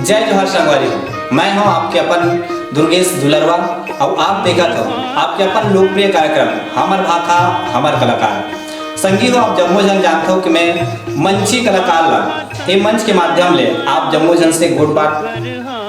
जय जोहार संगवारी हो। मैं हूं आपके अपन दुर्गेश दुलरवा और आप देखत हो आपके अपन लोकप्रिय कार्यक्रम हमर भाखा हमर कलाकार। संगी हो आप जम्मो जन जानते हो कि मैं मंची कलाकार ला ये मंच के माध्यम ले आप जम्मो जन से गुड बात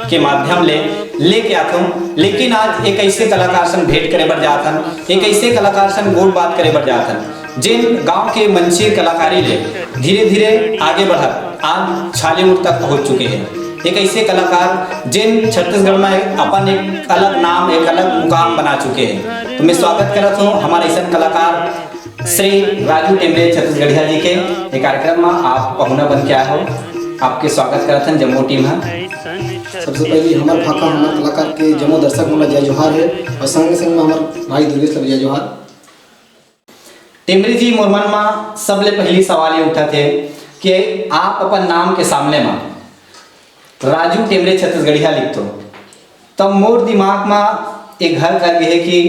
के माध्यम ले लेके आता हूँ। लेकिन आज एक ऐसे कलाकार सन भेंट करे बर जात हन, एक ऐसे कलाकार सन गुड बात करे बर जात हन जिन गांव के मंची कलाकारी ले धीरे धीरे आगे बढ़त आज छालीवुड तक पहुंच चुके हैं। एक ऐसे कलाकार जिन छत्तीसगढ़ में अपन एक अलग नाम एक अलग मुकाम बना चुके हैं। तो मैं स्वागत करता हूँ हमारे ऐसे कलाकार श्री राजू टेमरे छत्तीसगढ़िया जी के एक कार्यक्रम में आप पहुना बन के आए हो। आपके स्वागत करते हैं जम्मू टीम है। सबसे पहले हमारे भाखा हमारे कलाकार के जम्मू दर्शक मोला जय जोहार है और संगे संग में हमारे भाई दुर्गेश जय जोहार। टेमरे जी मोर मन में सबले पहली सवाल ये उठा थे कि आप अपन नाम के सामने में राजू टेमरे छत्तीसगढ़िया लिखते हो तब मोर दिमाग में एक घर कर गए कि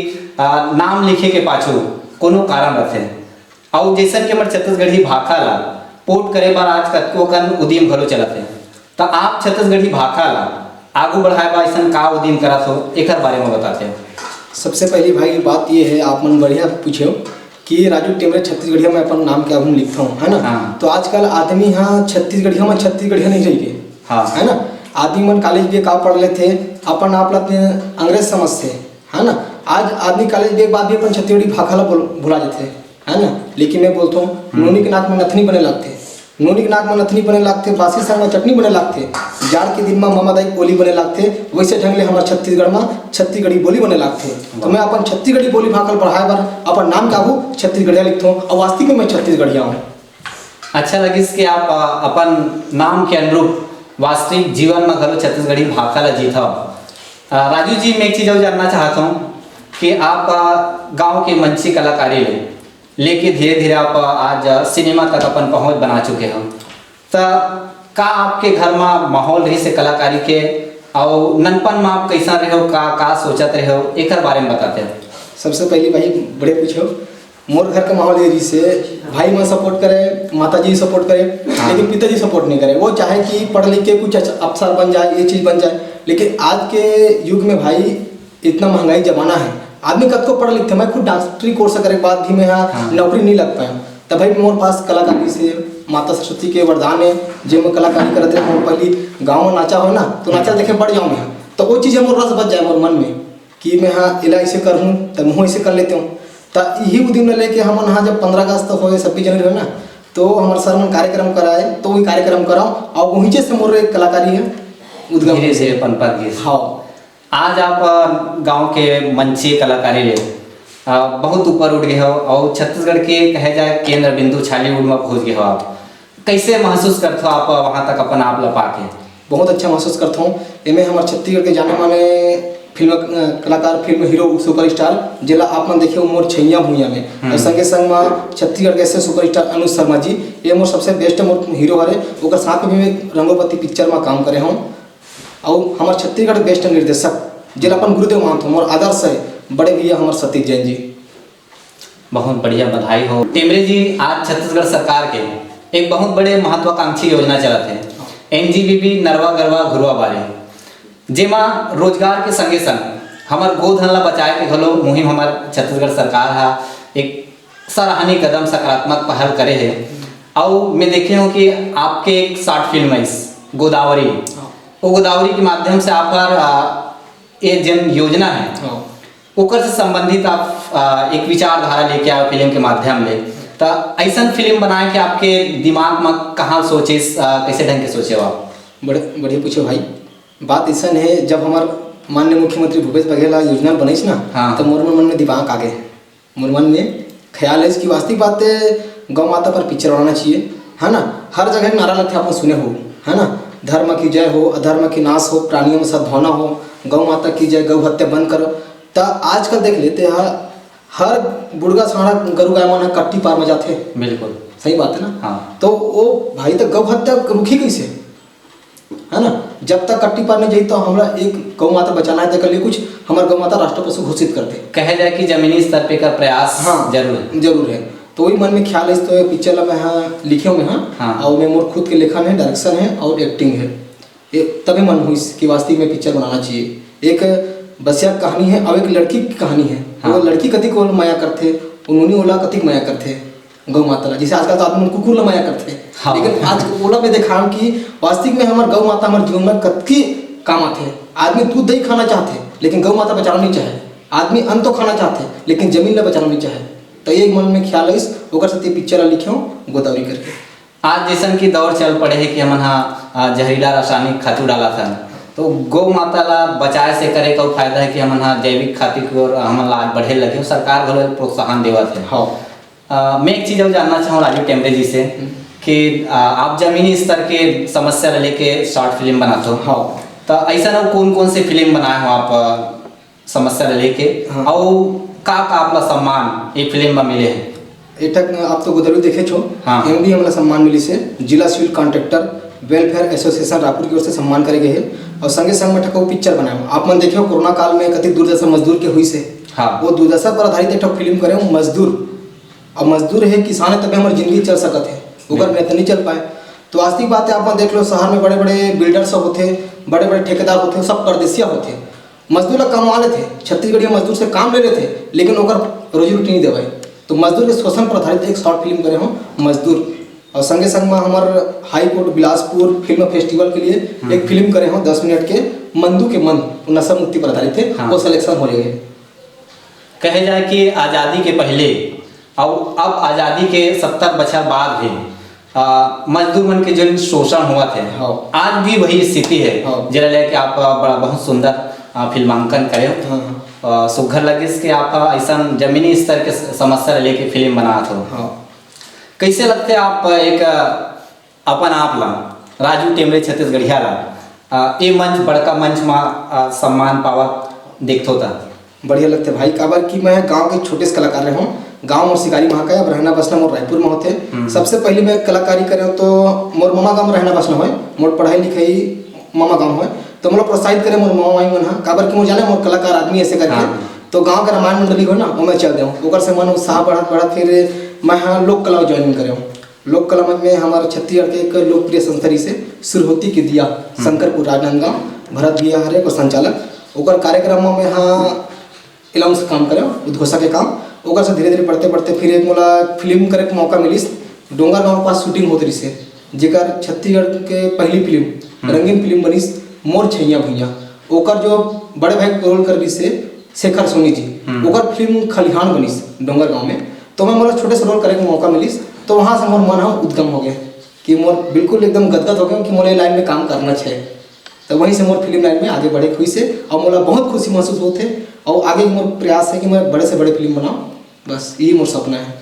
नाम लिखे के पाछू कोनो कारण रखे और जैसन के हमारे छत्तीसगढ़ी भाखा ला पोट करे बार आज कतको कन उदीम घलो चलत है। तो आप छत्तीसगढ़ी भाखा ला आगू बढ़ाए बा ऐसा का उदीम करत हो एक बारे में बताते हो। सबसे पहली भाई बात ये है आप मन बढ़िया पूछे हो कि राजू टेमरे छत्तीसगढ़िया में अपन नाम क्या लिखता हूँ है ना। हाँ। तो आजकल आदमी यहाँ छत्तीसगढ़िया में छत्तीसगढ़िया नहीं रही गए। हाँ। है ना। आदमी मन कॉलेज भी का पढ़ लेते अपन आप अंग्रेज समझते है ना। आज आदमी कॉलेज के बाद भी अपन छत्तीसगढ़ी भाखा ला भुला जाते है ना। लेकिन मैं बोलता हूँ नूनी के नाक में नथनी बने लगते, नूनी के नाक में नथनी बने लगते, बासी संग में चटनी बने लगते, जाड़ के दिन में ममादाई बोली बने लगते, वैसे ढंग ले हमारे छत्तीसगढ़ में छत्तीसगढ़ी बोली बने लगते। तो मैं अपन छत्तीसगढ़ी बोली भाखल पढ़ाए बार अपन नाम क्या हूँ छत्तीसगढ़िया लिखता हूँ और वास्तविक में मैं छत्तीसगढ़िया हूँ। अच्छा लगिस कि आप अपन नाम के अनुरूप वास्तविक जीवन में घलो छत्तीसगढ़ी भाखा ला जीता हो। राजू जी मैं एक चीज़ और जानना चाहता हूँ कि आप गांव के मंची कलाकारी लेके धीरे धीरे आप आज सिनेमा तक अपन पहुंच बना चुके हो। तो का आपके घर में माहौल रही से कलाकारी के और ननपन में आप कैसा रहे हो का सोचत रहे हो एक बारे में बताते हो। सबसे पहले भाई बड़े पूछो मोर घर का माहौल ये से भाई माँ सपोर्ट करे, माता जी सपोर्ट करे। हाँ। लेकिन पिताजी सपोर्ट नहीं करे। वो चाहे कि पढ़ लिख के कुछ अफसर बन जाए ये चीज़ बन जाए। लेकिन आज के युग में भाई इतना महंगाई जमाना है आदमी कद को पढ़ लिखते मैं खुद डॉक्टरी कोर्स करे बाद भी मैं यहाँ नौकरी नहीं लग पाया। तब भाई मोर पास कलाकारी से माता सरस्वती के वरदान है जो मैं कलाकारी करते मोर पहली गाँव में नाचा हो ना तो नाचा देखे बढ़ जाऊँ मैं तो वो चीज़ मोर रस बच जाए मोर मन में कि मैं हाँ इला ऐसे कर हूँ तब मुँह ऐसे कर लेते हूँ। तो यही उद्यम लेके हम यहाँ जब 15 अगस्त हो 26 जनवरी हो ना तो हमारे सर मन कार्यक्रम कराए तो वही कार्यक्रम कराओ और वहीं से मोर कलाकारी है उद्गम धीरे धीरे पनपत गए। हाँ। आज आप गांव के मंची कलाकारी ले बहुत ऊपर उठ गए हो और छत्तीसगढ़ के कहे जाए केंद्र बिंदु छालीवुड में पहुंच गए हो। आप कैसे महसूस करते हो आप वहां तक अपन आप लपा के? बहुत अच्छा महसूस करता हूँ। इनमें हमारे छत्तीसगढ़ के जाने माने फिल्म कलाकार फिल्म हीरो सुपर स्टार जिला आप मन देखे मोर छैया भूइया में और संगे संग में छत्तीसगढ़ के ऐसे सुपर स्टार अनुज शर्मा जी ये मोर सबसे बेस्ट मोर हीरो हरे ओकर साथ में भी रंगोपति पिक्चर में काम करे हूँ। और हमारे छत्तीसगढ़ बेस्ट निर्देशक जिला अपन गुरुदेव मानता हूँ और आदर्श है बड़े भैया हमारे सतीश जैन जी। बहुत बढ़िया बधाई हो टेमरे जी। आज छत्तीसगढ़ सरकार के एक बहुत बड़े महत्वाकांक्षी योजना चलत है NGBB नरवा गरवा घुरवा बारे जेमा रोजगार के संगे संग हमार गोधन ला बचाए के घलो मुहिम हमार छत्तीसगढ़ सरकार हा एक सराहनीय कदम सकारात्मक पहल करे है। और मैं देखे हूँ कि आपके एक शॉर्ट फिल्म है गोदावरी वो गोदावरी के माध्यम से आप ये जन योजना है ओकर से संबंधित आप एक विचारधारा लेके आए फिल्म के माध्यम ले। तो ऐसा फिल्म बनाए कि आपके दिमाग में कहाँ सोचे कैसे ढंग के सोचे हो आप? बड़े बढ़िया पूछो भाई। बात ऐसा है जब हमारे माननीय मुख्यमंत्री भूपेश बघेल योजना बनी ना। हाँ। तो मोर मन में दिमाग आ गए मोर मन में ख्याल है इसकी वास्तविक बात है गौ माता पर पिक्चर बनाना चाहिए है ना। हर जगह नारा लगता है अपन सुने हो है ना धर्म की जय हो अधर्म की नाश हो प्राणियों में सद्भावना हो गौ माता की जय गौ हत्या बंद करो। तो आजकल देख लेते हैं हर बुढ़गा साढ़ा गरु गाय मन कट्टी पार में जाते। बिल्कुल सही बात है ना। हाँ। तो वो भाई तक गौ हत्या रुकी कैसे है ना। जब तक कट्टी पार नहीं जाई तो हमारा एक गौ माता बचाना है तो लिए कुछ हमारे गौ माता राष्ट्र पशु घोषित करते कहे जाए कि जमीनी स्तर पे का प्रयास हाँ जरूर है। तो वही मन में ख्याल है तो पिक्चर में हाँ लिखे हुए हाँ। और मैं मोर खुद के लेखन है डायरेक्शन है और एक्टिंग है तभी मन हुई कि वास्तविक में पिक्चर बनाना चाहिए। एक बसिया कहानी है और एक लड़की की कहानी है। हाँ। वो लड़की कति को माया करते, उन्होंने ओला कतिक माया करते गौ माता ला, जैसे आजकल तो आदमी कुकुर ला माया करते। हाँ। लेकिन आज ओला में देखा कि वास्तविक में हमारे गौ माता हमारे जीवन में कतकी काम आते। आदमी दूध दही खाना चाहते लेकिन गौ माता बचाना नहीं चाहे। आदमी अन्न तो खाना चाहते लेकिन जमीन ला बचाना नहीं चाहे। तो ये मन में ख्याल है ओकर से पिक्चर लिखे गोदावरी करके। आज जैसन की दौर चल पड़े है कि हमन हा जहरीला रासायनिक खातू डाला था, तो गौ माता ला बचाए से करे का फायदा है कि हमन हा जैविक खातू की ओर हमन ला बढ़े लगे, सरकार घलो प्रोत्साहन देवत है। हाँ। मैं एक चीज़ और जानना चाहूँ राजू टेमरे जी से कि आप जमीनी स्तर के समस्या ले लेके शॉर्ट फिल्म बनाते हो। हाँ। तो ऐसा ना कौन कौन से फिल्म बनाए हो आप समस्या ले लेके? हाँ। और का आपला सम्मान ये फिल्म में मिले हैं? एटक आप तो गोदावरी देखे छो। हाँ। एम भी हमला सम्मान मिली से जिला civil contractor welfare association Raipur की ओर से सम्मान करे गए है। और संगे संग में ठको पिक्चर बनाए आप मन देखे कोरोना काल में कति दुर्दशा मजदूर के हुई से। हाँ। वो दुर्दशा पर आधारित एक फिल्म करे मजदूर। और मजदूर है किसान है तभी हमारी जिंदगी चल सकत है, ओकर में तो नहीं चल पाए। तो वास्तविक बात है आप देख लो शहर में बड़े बड़े बिल्डर सब होते, बड़े बड़े ठेकेदार होते, सब परदेसिया होते। मजदूर ला कमा लेते, छत्तीसगढ़िया मजदूर से काम ले लेते लेकिन ओकर रोजी रोटी नहीं देवाई। तो मजदूर के शोषण पर आधारित एक शॉर्ट फिल्म करे हम मजदूर। और संगे संग में हमारे high court Bilaspur film festival के लिए एक फिल्म करे हम 10 मिनट के मंदू के मन नशा मुक्ति पर आधारित थे। हाँ। वो सिलेक्शन हो गए। कहे जाए कि आज़ादी के पहले और अब आज़ादी के 70 बछर बाद भी मजदूर मन के जो शोषण हुआ थे, हाँ। आज भी वही स्थिति है। हाँ। जरा लेके आप बड़ा बहुत सुंदर फिल्मांकन करे। हाँ। सुघर लगे कि आप ऐसा जमीनी स्तर के समस्या लेके फिल्म बनाते हो। हाँ। कैसे लगते आप एक अपन आप ला राजू टेमरे छत्तीसगढ़िया ला ये मंच बड़का मंच में सम्मान पावत देखते था? बढ़िया लगते भाई। काबर कि मैं गांव के छोटे से कलाकार रहे हूँ। गांव और शिकारी वहाँ का अब रहना बसना मोर रायपुर में होते। सबसे पहले मैं कलाकारी करे तो मोर मामा गाँव में रहना बसना है। मोर पढ़ाई लिखाई मामा गाँव है तो मोला प्रोत्साहित करे मोर मामा माई मन हा। काबर कि मोर जाने मोर कलाकार आदमी ऐसे करके। हाँ। तो गांव का रामायण मंडली हो ना वो मैं चल दूँ ओकर से मन उत्साह बढ़त बढ़त फिर मैं हाँ लोक कला ज्वाइनिंग करे। लोक कला में हमारे छत्तीसगढ़ के एक लोकप्रिय संस्थरी से सुरहोती के दिया शंकरपुर राजनांदगांव भरत भैया हरे को संचालक ओकर कार्यक्रम में हाँ इलाम से काम करे उद्घोषक के काम। ओकर से धीरे धीरे बढ़ते बढ़ते फिर एक मोला फिल्म करे के मौका मिलिस। डोंगरगांव के पास शूटिंग होत रही से जेकर छत्तीसगढ़ के पहली फिल्म रंगीन फिल्म बनिस मोर छैया भैया। ओकर जो बड़े भाई रोल कर रही से शेखर सोनी जी ओकर फिल्म खलिहान बनिस डोंगरगांव में। तो मैं मोला छोटे से रोल करे के मौका मिलिस तो वहाँ से मोर मन हम उद्गम हो गया कि मोर बिल्कुल एकदम गदगद हो गया कि मोला लाइन में काम करना चाहिए। तो वहीं से मोर फिल्म लाइन में आगे बढ़े हुई से और मोला बहुत खुशी महसूस होते। और आगे मोर प्रयास है कि मैं बड़े से बड़े फिल्म बनाऊँ, बस यही मोर सपना है।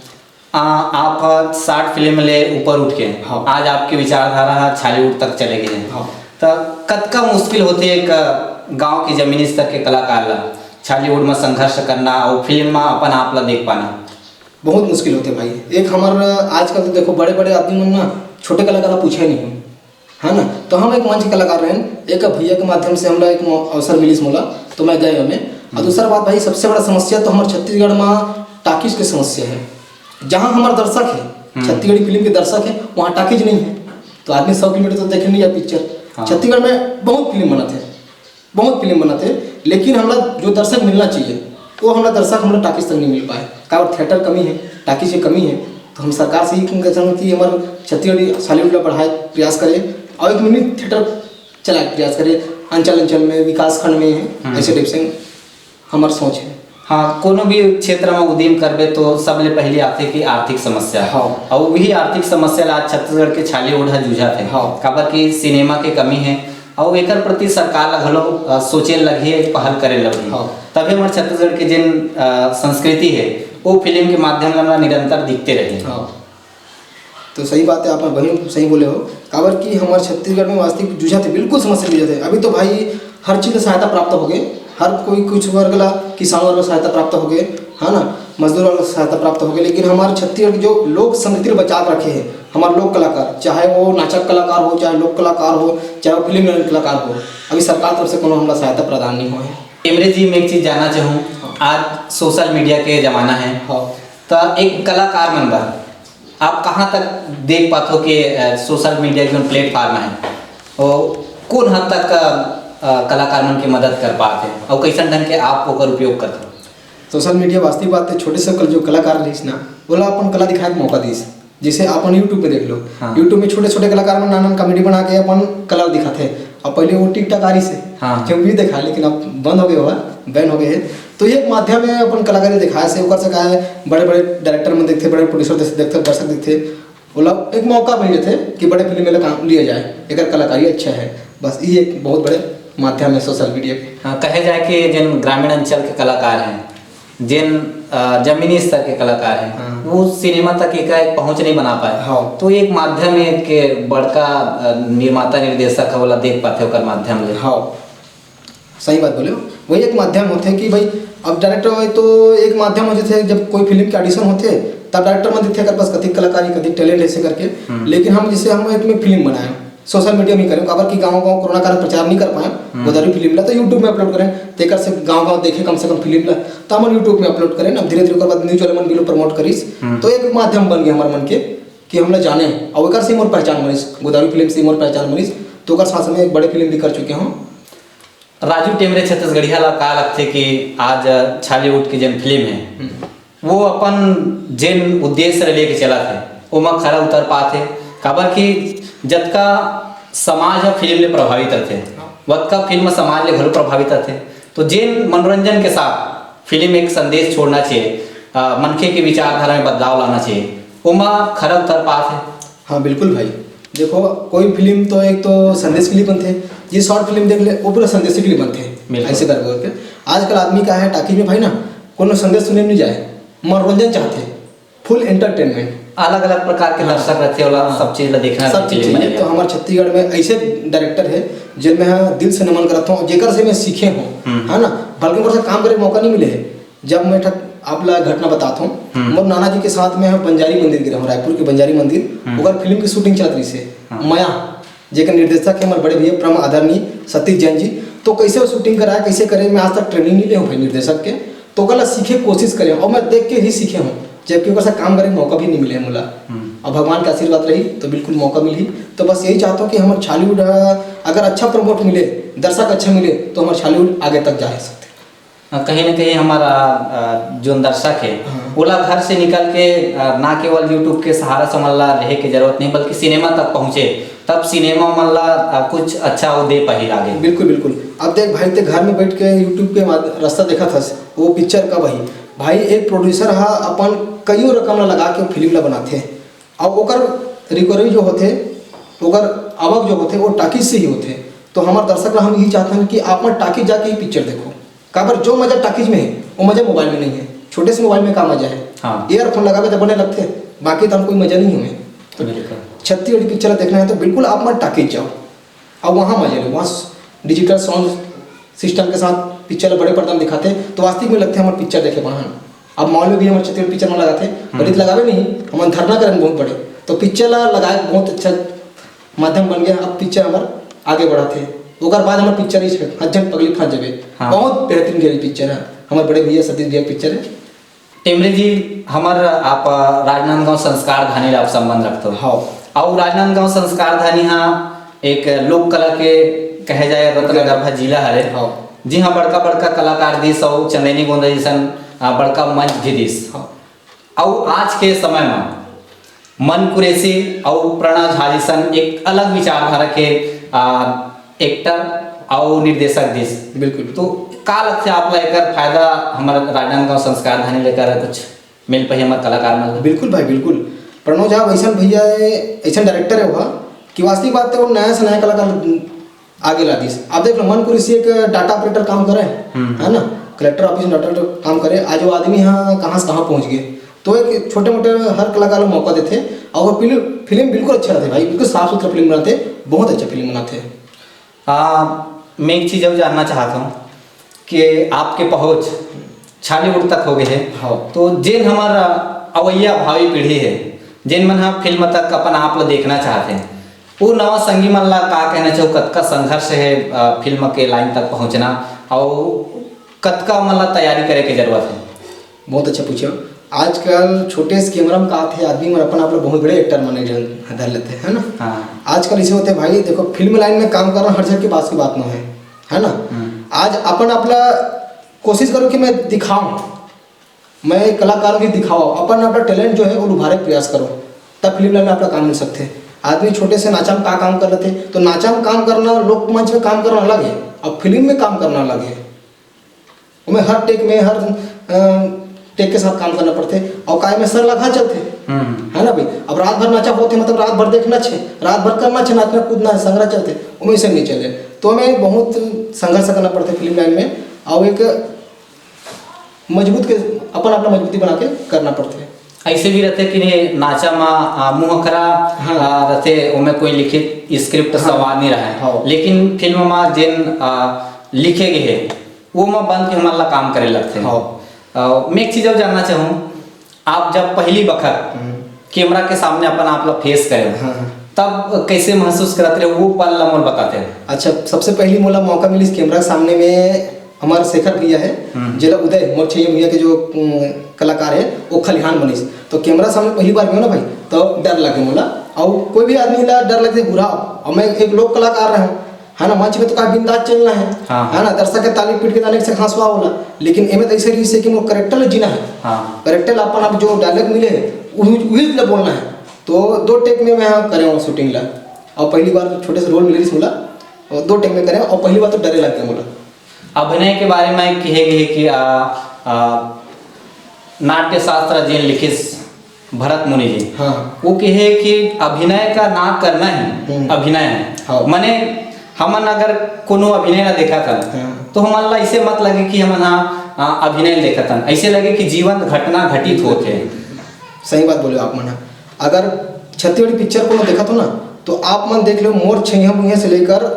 आप 60 फिल्म ले ऊपर उठ के हाँ। आज आपकी विचारधारा छालीवुड तक चले गए हैं। हाँ। तो कतका मुश्किल होते एक गांव के जमीनी स्तर के कलाकार ला छालीवुड में संघर्ष करना और फिल्म में अपन आप ला देख पाना? बहुत मुश्किल होते भाई। एक हमारे आजकल तो देखो बड़े बड़े आदमी मन ना छोटे कलाकार पूछे नहीं है ना। तो हम एक मंच कलाकार रहे एक भैया के माध्यम से हमरा एक अवसर मिली मोला तो मैं गए हमें। और दूसरा बात भाई सबसे बड़ा समस्या तो हमारे छत्तीसगढ़ में टाकीज की समस्या है। जहाँ हमारे दर्शक है छत्तीसगढ़ी फिल्म के दर्शक है वहाँ टाकीज नहीं है तो आदमी 100 किलोमीटर तो देखे नहीं जाए पिक्चर। हाँ। छत्तीसगढ़ में बहुत फिल्म बनाते लेकिन हमरा जो दर्शक मिलना चाहिए वो हमरा दर्शक हमरा टाकीज तक नहीं मिल पाए। का थिएटर कमी है, टाकीज की कमी है। तो हम सरकार से ही कहते हैं कि हमारे छत्तीसगढ़ी छालीवुड बढ़ाए प्रयास करें और एक मिनी थिएटर चलाए प्रयास करें अंचल में विकास खंड में है ऐसे टाइप से हमारी सोच है। हाँ, कोनो भी क्षेत्र में उद्यम करबे तो सबले पहले आते कि आर्थिक समस्या। हाँ। और वही आर्थिक समस्या ला छत्तीसगढ़ के छालीवुड हा जूझत है। हाँ। काबर की सिनेमा के कमी है और एकर प्रति सरकार ला घलो सोचे लगी पहल करे लगी। हाँ। तभी हमारे छत्तीसगढ़ के जिन संस्कृति है वो फिल्म के माध्यम से निरंतर दिखते रहे। हाँ तो सही बात है आप वही सही बोले हो। काबर की हमारे छत्तीसगढ़ में वास्तविक जूझत है बिल्कुल समस्या जूझत है। अभी तो भाई हर चीज़ की सहायता प्राप्त हो गए। हर कोई कुछ वर्ग ला किसान वर्ग सहायता प्राप्त हो गए है ना, मजदूर वर्ग सहायता प्राप्त हो गए। लेकिन हमारे छत्तीसगढ़ जो लोक संस्कृति बचा के रखे हैं हमारे लोक कलाकार चाहे वो नाचक कलाकार हो चाहे लोक कलाकार हो चाहे वो फिल्म कलाकार हो अभी सरकार तरफ से कोनो हमारा सहायता प्रदान नहीं हुआ है। टेमरे जी मैं एक चीज़ जानना चाहूँ आज सोशल मीडिया के ज़माना है। हाँ। तो एक कलाकार मन बा आप कहाँ तक देख पाते हो कि सोशल मीडिया जो प्लेटफार्म है वो कौन हद तक कलाकार मन की मदद कर पाते और कैसन ढंग के आप ओकर उपयोग करते? सोशल मीडिया वास्तविक बात है, छोटे से जो कलाकार रहीस ना बोला अपन कला दिखाए के मौका दीस। जैसे अपन यूट्यूब पे देख लो, हाँ। यूट्यूब में छोटे छोटे कलाकार में नाना कॉमेडी बना के अपन कला दिखाते हैं। अब पहले वो टिकटॉक आरी से हाँ। जब भी देखा, लेकिन अब बंद हो गए हुआ, बैन हो गए हैं। तो ये एक माध्यम है अपन कलाकारी दिखाए से ओकर से का है, बड़े बड़े डायरेक्टर में देखते, बड़े प्रोड्यूसर देखते, दर्शक देखते, बोला एक मौका मिल जाते कि बड़े फिल्म में काम लिया जाए, एक कलाकारी अच्छा है। बस ये एक बहुत बड़े माध्यम है सोशल मीडिया पे। हाँ, कहे जाए कि जिन ग्रामीण अंचल के कलाकार हैं, जिन जमीनी स्तर के कलाकार हैं, हाँ। वो सिनेमा तक एक पहुंच नहीं बना पाए। हाँ। तो एक माध्यम है कि बड़का निर्माता निर्देशक है वाला देख पाते ओकर माध्यम ले। हाँ, सही बात बोले हो। वही एक माध्यम होते हैं कि भाई अब डायरेक्टर हो तो एक माध्यम हो जाते हैं, जब कोई फिल्म के ऑडिशन होते हैं तब डायरेक्टर में दिखते हैं पास कति कलाकारी कति टैलेंट ऐसे करके। लेकिन हम जैसे हम एक में फिल्म बनाए सोशल मीडिया में करें, अगर कि गाँव गाँव कोरोना कारण प्रचार नहीं कर पाए गोदावरी फिल्म ला, तो यूट्यूब में अपलोड करें, तेकर से गाँव गाँव देखे कम से कम फिल्म ला, तो हम यूट्यूब में अपलोड करें। अब धीरे धीरे बाद न्यूज वाले मन भी प्रमोट करीस, तो एक माध्यम बन गया हमारे मन के कि हम जाने और एक से मोर पहचान बनीस, गोदावरी फिल्म से मोर पहचान बनीस। तो ओकर साथ में एक बड़े फिल्म भी कर चुके हूँ। राजू टेमरे छत्तीसगढ़िया ला का लगते कि आज छालीवुड की जिन फिल्म है वो अपन जिन उद्देश्य लेके चला थे ओमा खरा उतर पाते, काबर कि जतका समाज फिल्म ले प्रभावित रहते वतका फिल्म समाज ले घलो प्रभावित रहते। तो जिन मनोरंजन के साथ फिल्म एक संदेश छोड़ना चाहिए, मनखे की विचारधारा में बदलाव लाना चाहिए, ओमा खरा उतर पाते। हाँ बिल्कुल भाई, देखो कोई फिल्म तो एक तो संदेश के लिए बनते हैं, ये शॉर्ट फिल्म देख ले वो पूरा संदेश के लिए बनते हैं। ऐसे करके आजकल आदमी का है टाकी में भाई ना कोनो संदेश सुने नहीं जाए, मनोरंजन चाहते हैं, फुल एंटरटेनमेंट। अलग अलग प्रकार के दर्शक रहते होला, सब चीज ला देखना, सब चीज चाहिए। तो हमारे छत्तीसगढ़ में ऐसे डायरेक्टर है जिनमें मैं दिल से नमन करता हूँ, जेकर से मैं सीखे हूँ, है ना। बल्कि मेरे से काम करे मौका नहीं मिले है। जब मैं आप ला घटना बताता हूँ, मोर नाना जी के साथ में बंजारी मंदिर गिरा हूँ, रायपुर के बंजारी मंदिर, ओकर फिल्म की शूटिंग चल रही से माया जेकर निर्देशक है हमारे बड़े भैया परम आदरणीय सतीश जैन जी। तो कैसे वो शूटिंग कराया, कैसे करे, मैं आज तक ट्रेनिंग नहीं ले हूँ भाई निर्देशक के, तो कल सीखे कोशिश करें और मैं देख के ही सीखे हूँ, जबकि ओकर से काम करे मौका भी नहीं मिले मुला। और भगवान का आशीर्वाद रही तो बिल्कुल मौका मिली। तो बस यही चाहता हूँ कि हमारे छालीवुड अगर अच्छा प्रमोट मिले, दर्शक अच्छा मिले, तो हमारे छालीवुड आगे तक जा सकते। कहीं ना कहीं हमारा जो दर्शक है ओला घर से निकल के ना केवल यूट्यूब के सहारा से मल्ला रहे की जरूरत नहीं, बल्कि सिनेमा तक पहुँचे, तब सिनेमा मल्ला कुछ अच्छा वो दे पाही आगे। बिल्कुल बिल्कुल। अब देख भाई, ते घर में बैठ के यूट्यूब के रास्ता देखा था वो पिक्चर का भाई एक प्रोड्यूसर हा अपन कईयों रकम ला लगा के फिल्म ला बनाते हैं, और ओकर रिकवरी जो होते, ओकर आवक जो होते वो टाकीज से ही होते। तो हमारे दर्शक हम यही चाहते हैं कि आप टाकीज जाके ही पिक्चर देखो, काबर जो मजा टाकीज में है वो मजा मोबाइल में नहीं है। छोटे से मोबाइल में का मजा है, हाँ। ईयरफोन लगावे तो बने लगते, बाकी तो हम कोई मजा नहीं हमें। तो छत्तीसगढ़ी पिक्चर देखना है तो बिल्कुल आप मत टाकीज जाओ और वहाँ मजा लो, वहाँ डिजिटल साउंड सिस्टम के साथ पिक्चर बड़े पर्दा में दिखाते तो वास्तविक में लगते हैं हमारे पिक्चर देखे वहाँ। अब मॉल में भी हमारे छत्तीसगढ़ पिक्चर में लगाते, बड़ी लगावे नहीं, हम धरना करें बहुत बड़े, तो पिक्चर लगाए बहुत अच्छा माध्यम बन गया। अब पिक्चर हमारे आगे बढ़ाते, ओकर बाद हमारे पिक्चर ही हजन पगली फंस जावे। हाँ। बहुत बेहतरीन गई पिक्चर है, हमारे बड़े भैया सतीश भैया पिक्चर है। टेमरे जी, हमार आप राजनांदगांव संस्कार धानी ला आप संबंध रखते हो। हाँ। और राजनांदगांव संस्कार धानी हाँ एक लोक कला के कहे जाए रत्न गर्भा जिला हरे। हाँ। जी हाँ, बड़का बड़का कलाकार दिस और चंदेनी गोंदा जैसन बड़का मंच भी दिस। हाँ। और आज के समय में मन कुरेशी और प्रणव झा जैसन एक अलग विचारधारा के एक्टर और निर्देशक दिस। बिल्कुल। तो का लगता है आप लेकर फायदा हमारे राजनांदगांव संस्कार धानी लेकर कुछ मिल पाई हमारे कलाकार में? बिल्कुल भाई बिल्कुल। प्रणव झा वैसा भैया ऐसा डायरेक्टर है वह कि वास्तविक बात है वो नया से नया कलाकार आगे ला दीस। आप देख लो मन कुरेशी एक डाटा ऑपरेटर काम करे, है ना, कलेक्टर ऑफिस में डाटा काम करे, आज वो आदमी यहाँ कहाँ से कहाँ पहुँच गए। तो एक छोटे मोटे हर कलाकार को मौका देते और वो फिल्म बिल्कुल अच्छा रहते भाई, बिल्कुल साफ सुथरा फिल्म बनाते, बहुत अच्छा फिल्म बनाते हैं। मैं एक चीज़ और जानना चाहता हूँ कि आपके पहुँच छालीवुड तक हो गए है। हाँ। तो जिन हमारा अवैया भावी पीढ़ी है, जिन मन हम फिल्म तक अपन आप लोग देखना चाहते हैं, वो नवा संगी मन ला का कहना चाहो, कतका संघर्ष है फिल्म के लाइन तक पहुँचना और कतका मन ला तैयारी करे की जरूरत है? बहुत अच्छा पूछो। आजकल छोटे से कैमरा में का थे आदमी मन अपन आप लोग बहुत बड़े एक्टर माने धर लेते हैं ना। हाँ। आजकल इसे होते भाई देखो फिल्म लाइन में काम करना हर जगह की बात ना है ना। आज अपन अपना कोशिश करो कि मैं दिखाऊं, मैं कलाकार भी दिखाओ, अपन अपना टैलेंट जो है वो उभारे के प्रयास करो, तब फिल्म लाइन में अपना काम मिल सकते हैं। आदमी छोटे से नाचा में का काम कर रहे थे तो नाचा में काम करना, लोक मंच में काम करना अलग है और फिल्म में काम करना अलग है। मैं हर टेक में हर टेक के साथ काम करना पड़ते और काय में सर लगा चलते है ना भाई। अब रात भर नाचा होते मतलब रात भर देखना छे, रात भर करना छे, नाचना कूदना है, संग्रह चलते उमें से नहीं चले। तो हमें बहुत संघर्ष करना पड़ता है फिल्म लाइन में और एक मजबूत के अपन अपना मजबूती बना के करना पड़ता है। ऐसे भी रहते कि नहीं नाचा में मुँह खरा रहते उनमें कोई लिखित स्क्रिप्ट सवाल नहीं रहा है, लेकिन फिल्म में जिन लिखे गए है वो में बंद के हमारा काम करे लगते हैं। मैं एक चीज़ और जानना चाहूँ, आप जब पहली बखत कैमरा के सामने अपन आप लोग फेस करें तब कैसे महसूस करते रहे वो पल मोल बताते हैं। अच्छा, सबसे पहली मोला मौका मिली इस कैमरा के सामने में हमारे शेखर भैया है जिला उदय मोर छैया भैया के जो कलाकार है वो खलिहान बनीस। तो कैमरा सामने पहली बार गयो ना भाई तो डर लगे मोला और कोई भी आदमी ला डर लगते बुरा। और मैं एक लोक कलाकार रहा हूँ है ना, मंच में तो का बिंदास चलना है है ना, दर्शक के ताली पीट के ताने से हंसवा होला। लेकिन एमे तो ऐसे रही से कि मोर करेक्टर ले जीना है, करेक्टर अपन आप जो डायलॉग मिले वही ले बोलना है। तो 2 टेक में मैं करे हूँ शूटिंग ला और पहली बार छोटे से रोल मिले मोला और 2 टेक में करे और पहली बार तो डरे लग गया मोला। अभिनय के बारे में कहे गए कि नाट्य शास्त्र जिन लिखे भरत मुनि जी वो कहे कि अभिनय का ना करना ही अभिनय है। माने हमन अगर कोनो अभिनय ना देखा था तो हमारा ऐसे मत लगे कि हम अभिनय देखा था, ऐसे लगे कि जीवन घटना घटित होते। सही बात बोले आप मन। अगर छत्तीसगढ़ी पिक्चर को देखा तो ना तो आप मन देख लो मोर छैया मुहिया से लेकर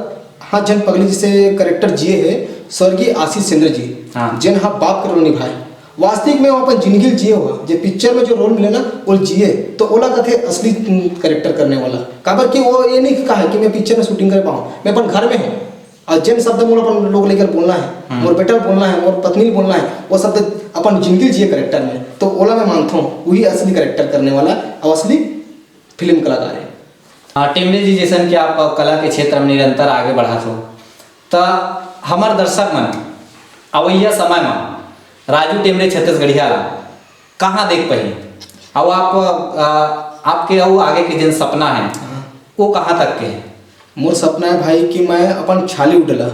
हाँ जन पगली जिसे करेक्टर जिए है स्वर्गीय आशीष चंद्र जी जिन हाँ बाप का रोल निभाए वास्तविक में वहाँ पर जिंदगी जिए हुआ जो पिक्चर में जो रोल मिले ना वो जिए तो ओला कथे असली करेक्टर करने वाला काबर कि वो ये नहीं कहा है कि मैं पिक्चर में शूटिंग कर पाऊँ, मैं अपन घर में हूँ और जिन शब्द मोल अपन लोग लेकर बोलना है, मोर बेटा बोलना है, मोर पत्नी बोलना है, वो शब्द अपन जिंदगी जिए करेक्टर में। तो ओला मैं मानता हूँ वही असली करेक्टर करने वाला और असली फिल्म कलाकार है। टेमरे जी जैसन कि आप कला के क्षेत्र में निरंतर आगे बढ़ा हो तो हमार दर्शक मन अवैया समय में राजू टेमरे छत्तीसगढ़िया कहाँ देख पाही और आप आपके वो आगे के जिन सपना है वो कहाँ तक के है? मोर सपना है भाई कि मैं अपन छालीवुड ला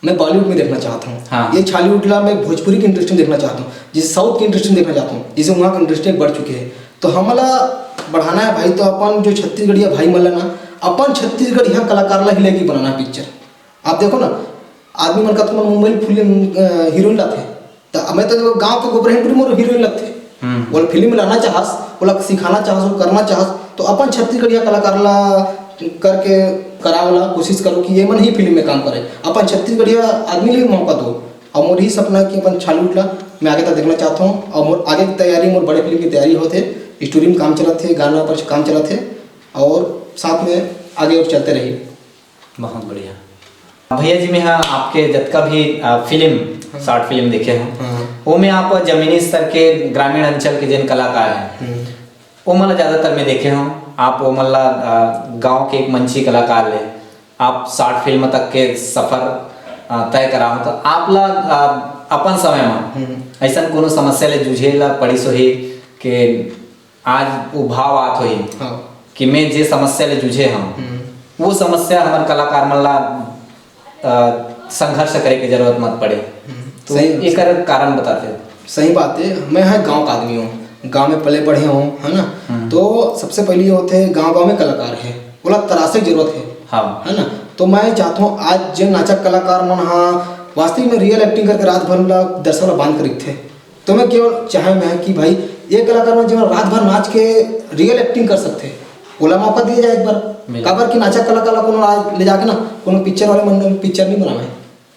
मैं बॉलीवुड में देखना चाहता हूँ। ये छालीवुड ला मैं भोजपुरी की इंडस्ट्री में देखना चाहता हूँ, जिसे साउथ की इंडस्ट्री में देखना चाहता हूँ, जिसे वहाँ की इंडस्ट्री बढ़ चुकी है। तो हमारा बढ़ाना है भाई तो अपन जो छत्तीसगढ़िया भाई मल ना अपन छत्तीसगढ़ यहाँ कलाकार ला हिलेगी बनाना पिक्चर। आप देखो ना आदमी मन का तो मुंबई फिल्म हीरोइन लाते तो मैं तो गाँव के गोबरहनपुर मोर हीरोइन लगते बोल फिल्म लाना चाहस बोला सिखाना चाहस करना चाहस तो अपन छत्तीसगढ़िया कलाकार ला करके करावला कोशिश करो कि ये मन ही फिल्म में काम करे। अपन छत्तीसगढ़िया आदमी ले मौका दो और मोर ही सपना कि अपन छालीवुड ला मैं आगे तक देखना चाहता हूँ। और मोर आगे की तैयारी मोर बड़े फिल्म की तैयारी होते, स्टोरी में काम चला थे, गाना पर काम चला थे और साथ में आगे और चलते रही। बहुत बढ़िया भैया जी। मैं आपके जतका भी फिल्म शॉर्ट फिल्म देखे हैं वो में आप जमीनी स्तर के ग्रामीण अंचल के जिन कलाकार हैं वो मतलब ज़्यादातर मैं देखे हूँ। आप वो मतलब गांव के एक मंची कलाकार ले आप शॉर्ट फिल्म तक के सफ़र तय करा हो तो आप ला अपन समय में ऐसा कोनो समस्या ले जूझे ला पड़ी सोही कि आज वो भाव आत होई कि मैं जे समस्या ले जूझे हम वो समस्या हमारे कलाकार मन ला संघर्ष करे की जरूरत मत पड़े। तो एक कारण बताते। सही बात है। मैं है गांव का आदमी हूँ, गांव में पले बढ़े हूँ है ना। तो सबसे पहले होते हैं गांव में कलाकार है बोला तरासे की जरूरत है है ना। तो मैं चाहता हूँ आज जो नाचक कलाकार मन हाँ वास्तविक में रियल एक्टिंग करके रात भर दर्शक बांध कर रखते तो मैं केवल चाहे मैं कि भाई ये कलाकार में जो रात भर नाच के रियल एक्टिंग कर सकते बोला मौका दिया जाए एक बार काबर कि नाचक कलाकार को आज ले जाके ना कोनो पिक्चर वाले मन पिक्चर नहीं बनावे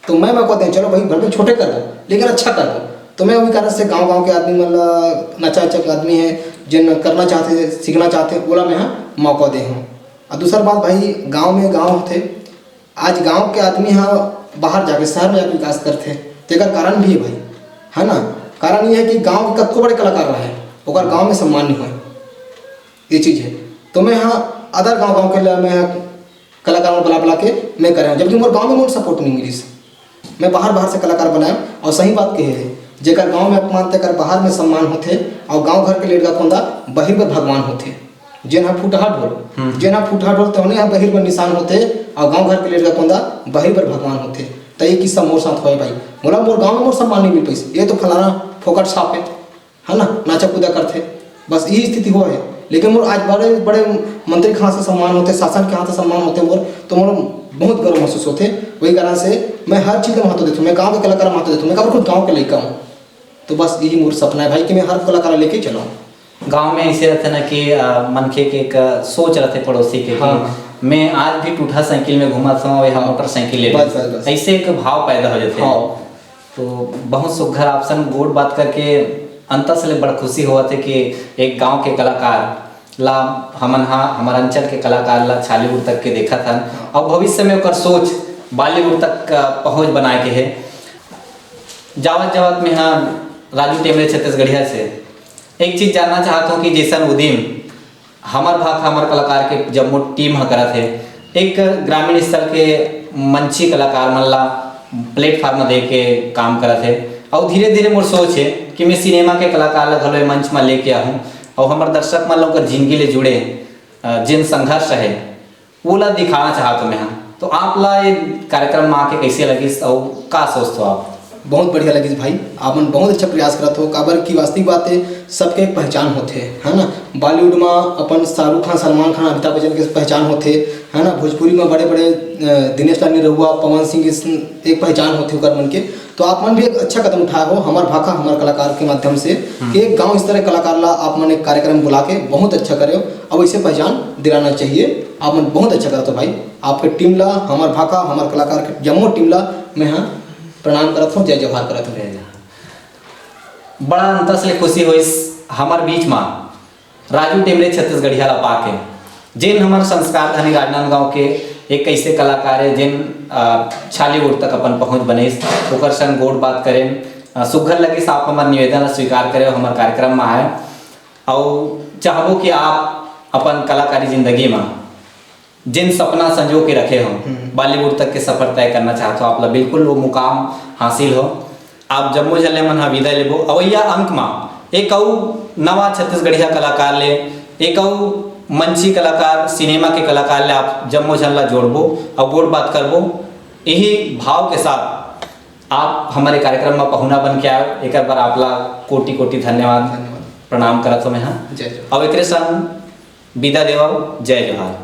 तो मैं कहते हैं चलो भाई घर में छोटे कर दो लेकिन अच्छा कर दो। तो मैं वही कारण से गांव के आदमी मतलब नाचक आदमी है जिन करना चाहते हैं सीखना चाहते हैं बोला मैं हाँ मौका दे हूँ। और दूसरा बात भाई गांव में गांव थे आज गांव के आदमी हाँ बाहर जाके शहर में जाके विकास करते तेकर कारण भी है भाई है ना। कारण ये है कि गांव के कतको बड़े कलाकार रहे ओकर गांव में सम्मान नहीं हुए, ये चीज़ है। तो मैं यहाँ अदर गांव के लिए मैं कलाकार बुला बुला के मैं कर रहा हूँ, जबकि मोर गांव में मोर सपोर्ट नहीं मिली से मैं बाहर से कलाकार बनाया। और सही बात कहे है, जेकर गांव में अपमान तेकर बाहर में सम्मान होते और गांव घर के लेट गाता बहिर पर भगवान होते। जेना फूटहा ढोल तो यहाँ बहिर पर निशान होते और गांव घर के लेट गाता बहिर पर भगवान होते। तो ये किस्सा मोर साथ हुआ भाई, बोला मोर गांव में मोर सम्मान नहीं मिल पैसे, ये तो फलाना फोकट छाप है ना, नाचा कूदा करते, बस यही स्थिति हुआ है। लेकिन मोर आज बड़े बड़े मंत्री के हाथ से सम्मान होते, शासन के हाथ से सम्मान होते मोर, तो मोर बहुत गर्व महसूस होते। वही कारण से मैं हर चीज़ का महत्व देता हूँ, मैं गाँव के कलाकार महत्व देता हूँ, मैं खुद गाँव के लड़का हूँ। तो बस यही मोर सपना है भाई कि मैं हर कलाकार लेके चलाऊँ। गांव में ऐसे रहते ना कि मनखे के एक सोच रहते पड़ोसी के हाँ। कि मैं आज भी टूटा साइकिल में घूमा था वह मोटरसाइकिल ले बस। ऐसे एक भाव पैदा हो जाते हैं। हाँ। तो बहुत सुघर आपसन गोड़ बात करके अंतर से बड़ा खुशी हुआ थे कि एक गांव के कलाकार ला हमारे अंचल के कलाकार ला छालीवुड तक के देखा था और भविष्य में ओकर सोच बॉलीवुड तक पहुंच बनाए के है। जावत में यहाँ राजू टेमरे छत्तीसगढ़िया से एक चीज़ जानना चाहता हूँ कि जैसन उदीम हमार कलाकार के जब वो टीम करा थे एक ग्रामीण स्तर के मंची कलाकार मन ला प्लेटफार्म दे के काम करा थे और धीरे धीरे मोर सोच है कि मैं सिनेमा के कलाकार ला घलो मंच में लेके आहूँ और हमारे दर्शक मन लोग जिंदगी ले जुड़े जिन संघर्ष है वो ला दिखाना चाहता हूँ मैं। तो आप ला ये कार्यक्रम में आके कैसे लगी और का सोचते हो आप? बहुत बढ़िया लगी भाई, आपन बहुत अच्छा प्रयास करते हो। काबर की वास्तविक बात है सबके एक पहचान होते है ना। बॉलीवुड में अपन शाहरुख खान, सलमान खान, अमिताभ बच्चन के पहचान होते है ना। भोजपुरी में बड़े बड़े दिनेश लाल निरहुआ, पवन सिंह एक पहचान होती है मन के। तो आप मन भी एक अच्छा कदम उठाए हो हमार भाखा हमारे कलाकार के माध्यम से कि एक गाँव इस तरह कलाकार ला आप मन एक कार्यक्रम बुला के बहुत अच्छा करे हो और इसे पहचान दिलाना चाहिए। आप मन बहुत अच्छा करते हो भाई, आपके टीम ला हमारे भाखा हमारे कलाकार के जम्मू टीम ला मैं यहाँ प्रणाम करत हूँ, जय जवाहर करत हूँ। बड़ा अंतर से खुशी हुई हमार बीच में राजू टेमरे छत्तीसगढ़िया ला पाके जिन हमारे संस्कार धनी राजनांदगांव के एक ऐसे कलाकार है जिन छालीवुड तक अपन पहुँच बने ओकर संग गोड़ बात करें सुघर लगे आप हमारे निवेदन स्वीकार करे हमारे कार्यक्रम में आए और चाहबो कि आप अपन कलाकारी जिंदगी में जिन सपना संजो के रखे हो बॉलीवुड तक के सफर तय करना चाहते हो आप ला बिल्कुल वो मुकाम हासिल हो। आप जम्मू जले मन विदाय लेबो अवैया अंक में एक नवा छत्तीसगढ़िया कलाकार ले एक मंची कलाकार सिनेमा के कलाकार ले आप जम्मू झल्ला जोड़बो और गोड़ बात करबो। यही भाव के साथ आप हमारे कार्यक्रम में पहुना बन के आए एक बार आप ला कोटि कोटि धन्यवाद प्रणाम करत हो मैं। जय अब एक संग विदा देवा, जय जोहार।